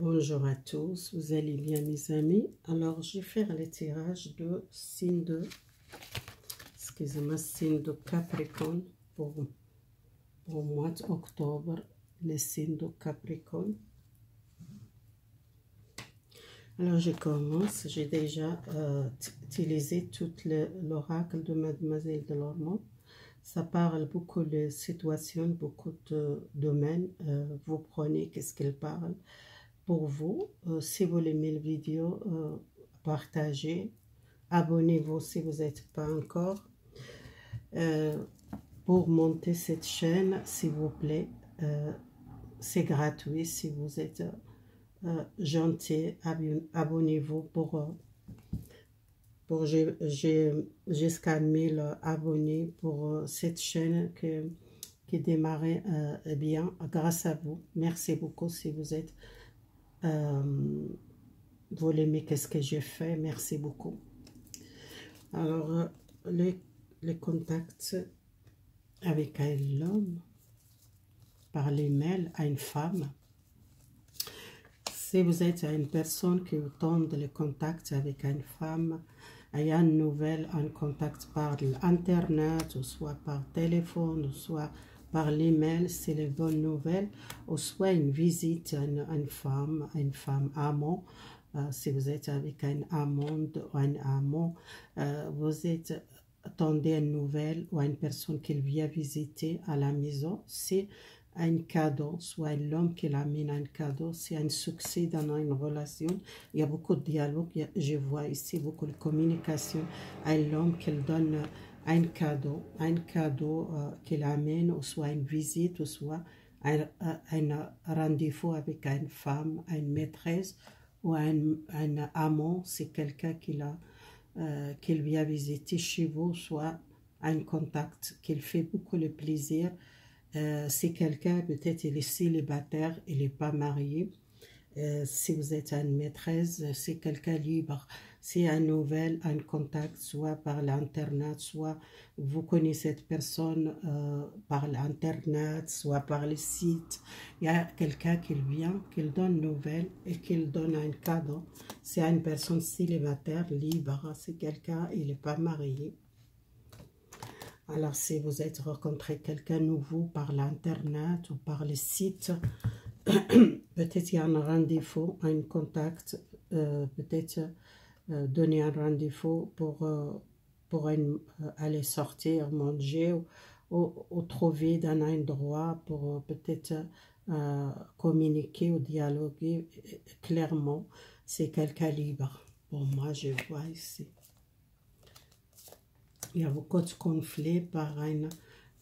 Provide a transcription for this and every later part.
Bonjour à tous, vous allez bien mes amis? Alors je vais faire le tirage de signe de, excusez-moi, signe de Capricorne pour le mois d'octobre, le signe de Capricorne. Alors je commence, j'ai déjà utilisé tout l'oracle de Mademoiselle de Lormont. Ça parle beaucoup de situations, beaucoup de domaines. Vous prenez qu'est-ce qu'elle parle pour vous. Si vous aimez la vidéo, partagez, abonnez-vous si vous n'êtes pas encore. Pour monter cette chaîne, s'il vous plaît, c'est gratuit. Si vous êtes gentil, abonnez-vous pour j'ai jusqu'à 1000 abonnés pour cette chaîne qui démarrait bien grâce à vous. Merci beaucoup si vous êtes vous l'aimez, qu'est-ce que j'ai fait, merci beaucoup. Alors les contacts avec un homme par les mails à une femme. Si vous êtes une personne qui tente le contact avec une femme, il y a une nouvelle, un contact par l'internet, ou soit par téléphone, ou soit par l'email, c'est les bonnes nouvelles, ou soit une visite à une femme amant. Si vous êtes avec un amant ou un amant, vous êtes attendez une nouvelle ou une personne qui vient visiter à la maison, c'est un cadeau, soit l'homme qui l'amène un cadeau, c'est un succès dans une relation. Il y a beaucoup de dialogue, je vois ici beaucoup de communication à l'homme qui donne un cadeau qu'il amène, ou soit une visite, ou soit un rendez-vous avec une femme, une maîtresse, ou un amant, c'est quelqu'un qu'il vient visiter chez vous, soit un contact qu'il fait beaucoup le plaisir. C'est quelqu'un, peut-être il est célibataire, il n'est pas marié. Si vous êtes une maîtresse, c'est quelqu'un libre. C'est un nouvel, un contact, soit par l'internet, soit vous connaissez cette personne par l'internet, soit par le site. Il y a quelqu'un qui vient, qui donne une nouvelle et qui donne un cadeau. C'est une personne célibataire, libre. C'est quelqu'un, il n'est pas marié. Alors, si vous êtes rencontré quelqu'un nouveau par l'internet ou par le site, peut-être il y a un rendez-vous, un contact, peut-être donner un rendez-vous pour aller sortir, manger ou trouver dans un endroit pour peut-être communiquer ou dialoguer clairement. C'est quelqu'un libre. Pour moi, je vois ici. Il y a beaucoup de conflits par une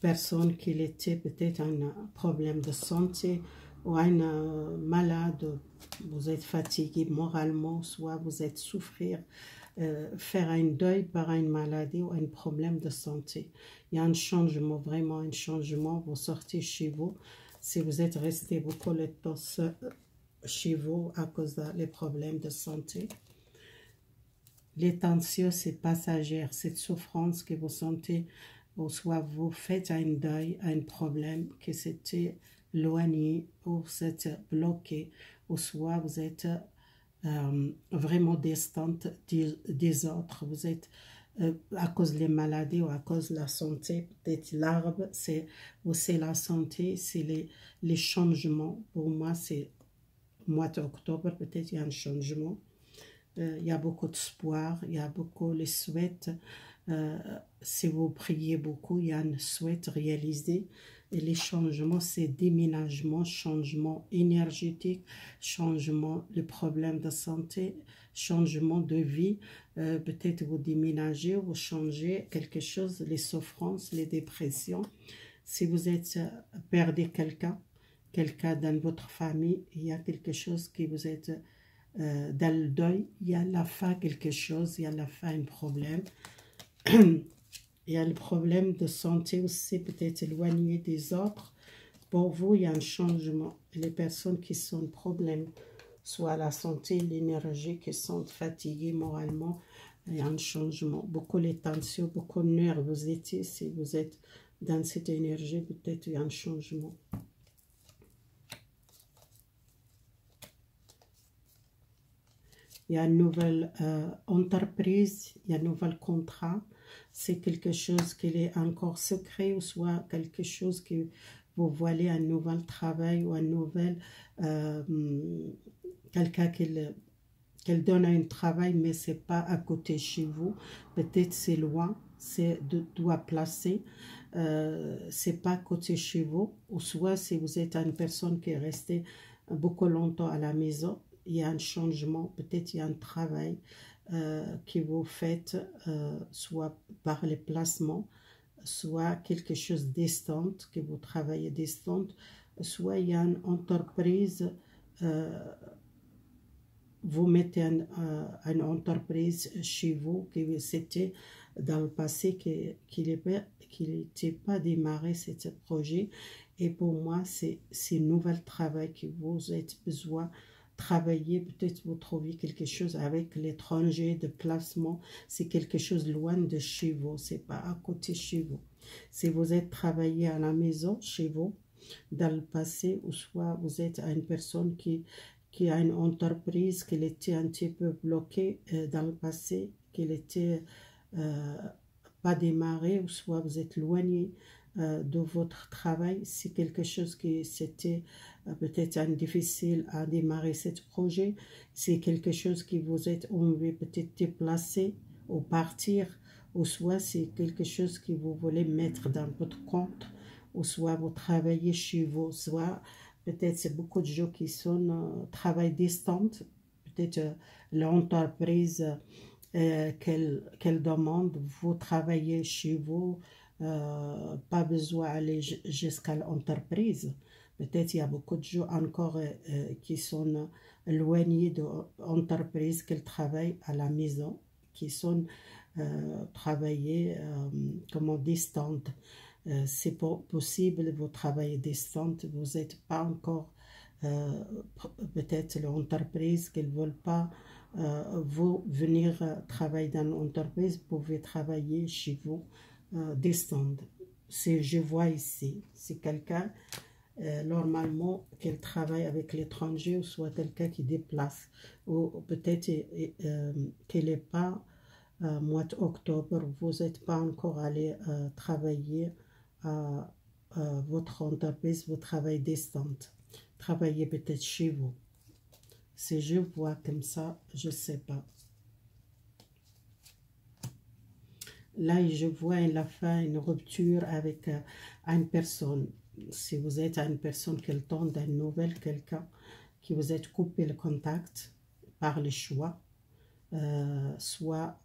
personne qui était peut-être un problème de santé ou un malade. Vous êtes fatigué moralement, soit vous êtes souffrir, faire un deuil par une maladie ou un problème de santé. Il y a un changement, vraiment un changement. Vous sortez chez vous. Si vous êtes resté beaucoup de temps chez vous à cause des problèmes de santé. Les tensions, c'est passager, cette souffrance que vous sentez, ou soit vous faites un deuil, un problème que c'était éloigné, ou c'est bloqué, ou soit vous êtes vraiment distante des autres, vous êtes à cause des maladies ou à cause de la santé, peut-être l'arbre, c'est la santé, c'est les changements. Pour moi, c'est mois d'octobre, peut-être il y a un changement. Il y a beaucoup d'espoir, il y a beaucoup de souhaits. Si vous priez beaucoup, il y a un souhait réalisé. Et les changements, c'est déménagement, changement énergétique, changement de problèmes de santé, changement de vie. Peut-être vous déménagez, vous changez quelque chose, les souffrances, les dépressions. Si vous êtes perdu quelqu'un dans votre famille, il y a quelque chose qui vous êtes dans le deuil, il y a la fin quelque chose, il y a la fin un problème. Il y a le problème de santé aussi, peut-être éloigné des autres. Pour vous, il y a un changement. Les personnes qui sont problème, soit la santé, l'énergie, qui sont fatiguées moralement, il y a un changement. Beaucoup les tensions, beaucoup de nervosité. Si vous êtes dans cette énergie, peut-être il y a un changement. il y a une nouvelle entreprise, il y a un nouvel contrat. C'est quelque chose qui est encore secret ou soit quelque chose que vous voyez un nouvel travail ou un nouvel quelqu'un qu'elle donne un travail mais c'est pas à côté chez vous, peut-être c'est loin, c'est doit placer, c'est pas à côté chez vous, ou soit si vous êtes une personne qui est restée beaucoup longtemps à la maison, il y a un changement, peut-être il y a un travail que vous faites, soit par les placements, soit quelque chose distant, que vous travaillez distant, soit il y a une entreprise, vous mettez une entreprise chez vous, qui c'était dans le passé, qui n'était pas démarré ce projet. Et pour moi, c'est un nouvel travail que vous avez besoin de travailler. Peut-être vous trouvez quelque chose avec l'étranger, de placement. C'est quelque chose loin de chez vous, c'est pas à côté chez vous. Si vous êtes travaillé à la maison, chez vous, dans le passé, ou soit vous êtes une personne qui a une entreprise qui était un petit peu bloquée dans le passé, qui n'était pas démarrée, ou soit vous êtes éloigné de votre travail, c'est quelque chose qui c'était peut-être difficile à démarrer ce projet, c'est quelque chose qui vous êtes envie peut-être déplacer ou partir, ou soit c'est quelque chose que vous voulez mettre dans votre compte, ou soit vous travaillez chez vous, soit peut-être c'est beaucoup de gens qui sont travail distant, peut-être l'entreprise qu'elle demande, vous travaillez chez vous, pas besoin d'aller jusqu'à l'entreprise. Peut-être il y a beaucoup de gens encore qui sont éloignés de l'entreprise, qui travaillent à la maison, qui sont travaillés comme distantes. C'est possible, vous travaillez distante, vous n'êtes pas encore peut-être l'entreprise qu'elles ne veulent pas vous venir travailler dans l'entreprise, vous pouvez travailler chez vous distante. Je vois ici, c'est quelqu'un normalement qu'elle travaille avec l'étranger, ou soit quelqu'un qui déplace, ou peut-être qu'elle n'est pas mois d'octobre, vous n'êtes pas encore allé travailler à votre entreprise, vous travaillez distante. Travaillez peut-être chez vous. Si je vois comme ça, je ne sais pas. Là, je vois à la fin une rupture avec une personne. Si vous êtes une personne qui tente d'une nouvelle, quelqu'un qui vous êtes coupé le contact par le choix, soit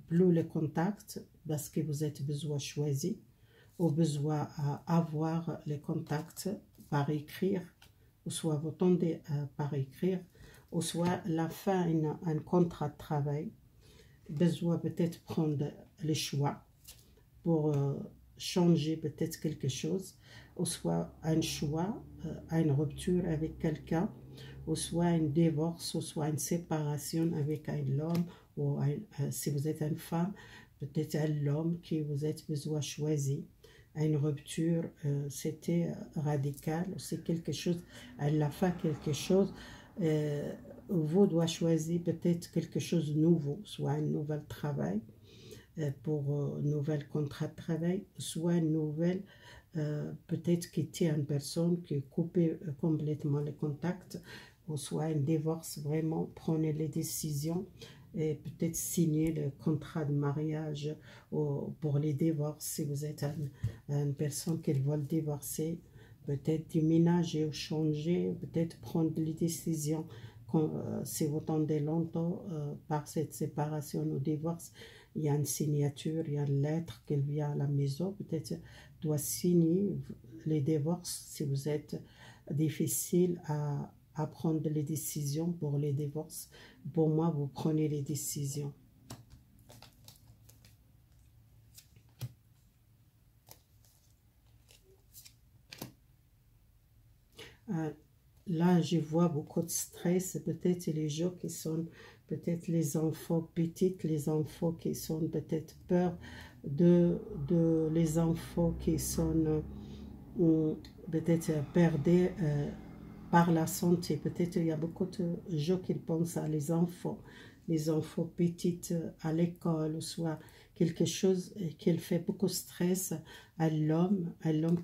plus le contact parce que vous êtes besoin de choisir, ou besoin d'avoir les contacts par écrire, ou soit vous tendez par écrire, ou soit la fin d'un contrat de travail, besoin peut-être prendre le choix pour changer peut-être quelque chose, ou soit un choix, une rupture avec quelqu'un, ou soit un divorce, ou soit une séparation avec un homme, ou si vous êtes une femme, peut-être un homme qui vous êtes besoin de choisir. Une rupture, c'était radical, c'est quelque chose, elle a fait quelque chose, vous doit choisir peut-être quelque chose de nouveau, soit un nouvel travail, pour un nouvel contrat de travail, soit une nouvelle, peut-être quitter une personne qui coupe complètement le contact, ou soit un divorce, vraiment prenez les décisions et peut-être signer le contrat de mariage pour les divorces. Si vous êtes une personne qui veut divorcer, peut-être déménager ou changer, peut-être prendre les décisions. Si vous tendez longtemps par cette séparation ou divorce, il y a une signature, il y a une lettre qui vient à la maison, peut-être doit signer les divorces. Si vous êtes difficile à prendre les décisions pour les divorces, pour moi, vous prenez les décisions. Là, je vois beaucoup de stress, peut-être les gens qui sont, peut-être les enfants petits, les enfants qui sont peut-être peur de les enfants qui sont peut-être perdus par la santé. Peut-être il y a beaucoup de gens qui pensent à les enfants petites à l'école, ou soit quelque chose qui fait beaucoup de stress à l'homme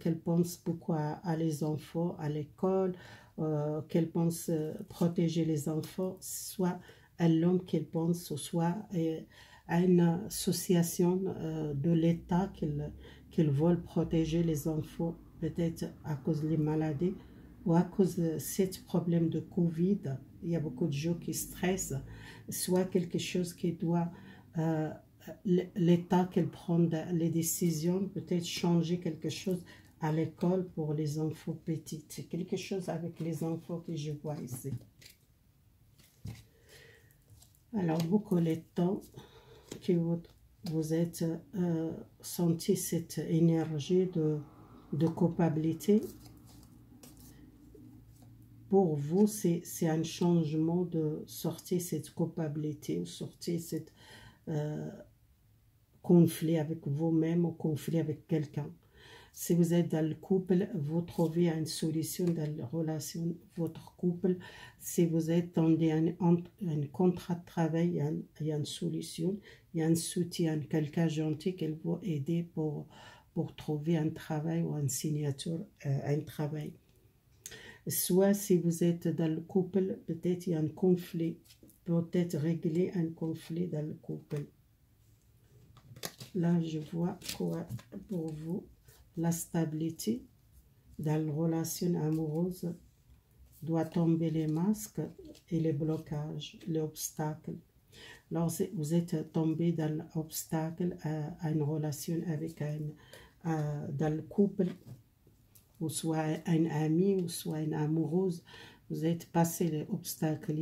qu'elle pense beaucoup à les enfants, à l'école, qu'elle pense protéger les enfants, soit à l'homme qu'elle pense, soit à une association de l'État qu'ils veulent protéger les enfants, peut-être à cause des maladies ou à cause de ce problème de Covid. Il y a beaucoup de gens qui stressent, soit quelque chose qui doit l'État qu'elle prend les décisions, peut-être changer quelque chose à l'école pour les enfants petits. C'est quelque chose avec les enfants que je vois ici. Alors, beaucoup de temps que vous êtes senti cette énergie de culpabilité. Pour vous, c'est un changement de sortir cette culpabilité, ou sortir cette conflit avec vous-même ou conflit avec quelqu'un. Si vous êtes dans le couple, vous trouvez une solution dans la relation, votre couple. Si vous êtes dans un contrat de travail, il y a une solution, il y a un soutien, quelqu'un gentil qui va aider pour trouver un travail ou une signature, un travail. Soit si vous êtes dans le couple, peut-être il y a un conflit, peut-être régler un conflit dans le couple. Là, je vois quoi pour vous, la stabilité dans la relation amoureuse doit tomber les masques et les blocages, les obstacles. Alors, vous êtes tombé dans l'obstacle à une relation avec dans le couple, ou soit un ami, ou soit une amoureuse, vous êtes passé l'obstacle,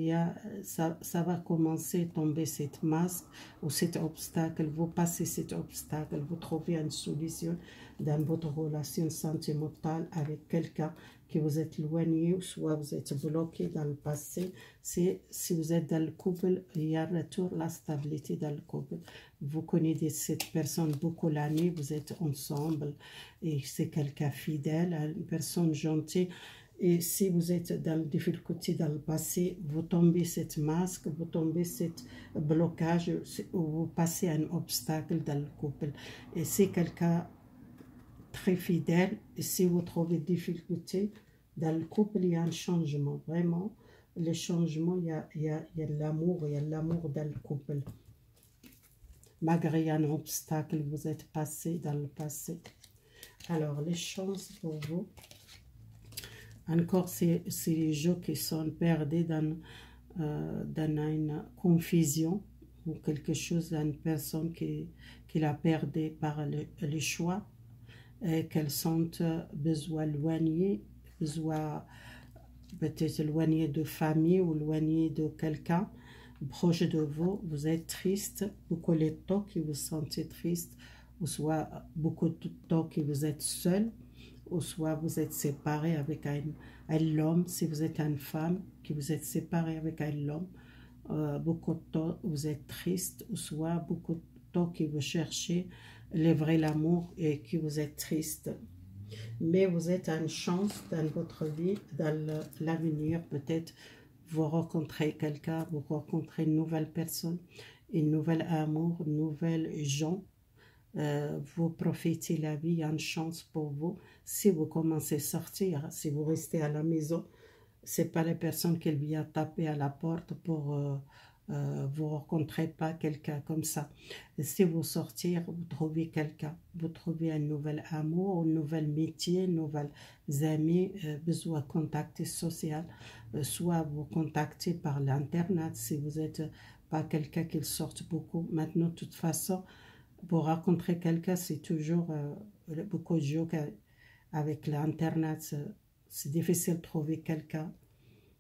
ça va commencer à tomber cette masque ou cet obstacle, vous passez cet obstacle, vous trouvez une solution dans votre relation sentimentale avec quelqu'un que vous êtes éloigné, ou soit vous êtes bloqué dans le passé. Si vous êtes dans le couple, il y a retour la stabilité dans le couple. Vous connaissez cette personne beaucoup l'année, vous êtes ensemble, et c'est quelqu'un fidèle, une personne gentille. Et si vous êtes dans la difficulté dans le passé, vous tombez cette masque, vous tombez cette blocage, ou vous passez un obstacle dans le couple. Et c'est quelqu'un très fidèle. Et si vous trouvez difficulté dans le couple, il y a un changement. Vraiment, le changement, il y a l'amour, il y a l'amour dans le couple. Malgré un obstacle, vous êtes passé dans le passé. Alors, les chances pour vous. Encore, c'est les gens qui sont perdus dans une confusion ou quelque chose, une personne qui l'a perdu par le choix, et qu'elles sont besoin éloignées, besoin peut-être éloignées de famille ou éloignées de quelqu'un proche de vous. Vous êtes triste, beaucoup de temps que vous sentez triste, ou soit beaucoup de temps que vous êtes seul, ou soit vous êtes séparé avec un homme. Si vous êtes une femme, que vous êtes séparé avec un homme, beaucoup de temps vous êtes triste, ou soit beaucoup de temps que vous cherchez le vrai l'amour et que vous êtes triste. Mais vous êtes une chance dans votre vie, dans l'avenir, peut-être vous rencontrez quelqu'un, vous rencontrez une nouvelle personne, une nouvelle amour, une nouvelle gens. Vous profitez de la vie, il y a une chance pour vous. Si vous commencez à sortir, si vous restez à la maison, ce n'est pas les personnes qui viennent taper à la porte pour vous ne rencontrez pas quelqu'un comme ça. Et si vous sortir, vous trouvez quelqu'un, vous trouvez un nouvel amour, un nouvel métier, nouvelles amis, besoin de contact social, soit vous contactez par l'internet si vous n'êtes pas quelqu'un qui sorte beaucoup. Maintenant, de toute façon, pour rencontrer quelqu'un, c'est toujours beaucoup de jours avec l'internet, c'est difficile de trouver quelqu'un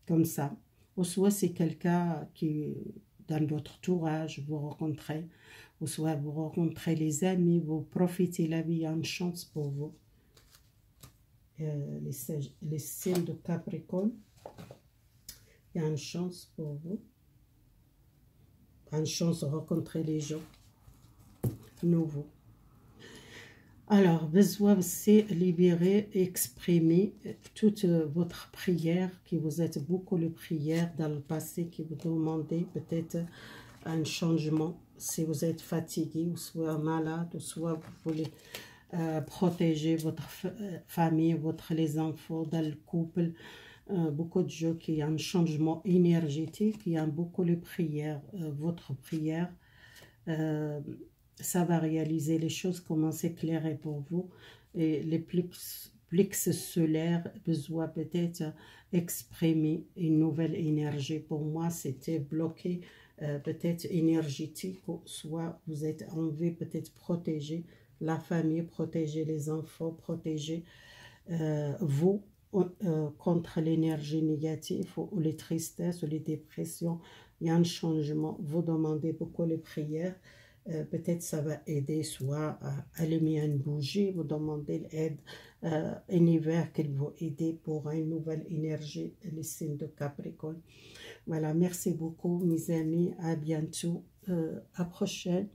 comme ça. Ou soit c'est quelqu'un qui, dans votre entourage, vous rencontrez, ou soit vous rencontrez les amis, vous profitez de la vie, il y a une chance pour vous. Les signes de Capricorne, il y a une chance pour vous, une chance de rencontrer les gens nouveaux. Alors, besoin c'est libérer, exprimer toute votre prière, qui vous êtes beaucoup de prières dans le passé, qui vous demandez peut-être un changement. Si vous êtes fatigué, ou soit malade, ou soit vous voulez protéger votre famille, les enfants, dans le couple. Beaucoup de gens qui ont un changement énergétique, qui ont beaucoup de prières, votre prière. Ça va réaliser les choses, comment s'éclairer pour vous. Et les plexes solaires besoin peut-être exprimer une nouvelle énergie. Pour moi, c'était bloqué, peut-être énergétique, soit vous êtes envie peut-être protéger la famille, protéger les enfants, protéger vous contre l'énergie négative ou les tristesses ou les dépressions. Il y a un changement. Vous demandez beaucoup les prières. Peut-être ça va aider, soit à allumer une bougie, vous demandez l'aide univers qu'il va aider pour une nouvelle énergie, les signes de Capricorne. Voilà, merci beaucoup mes amis, à bientôt, à prochaine.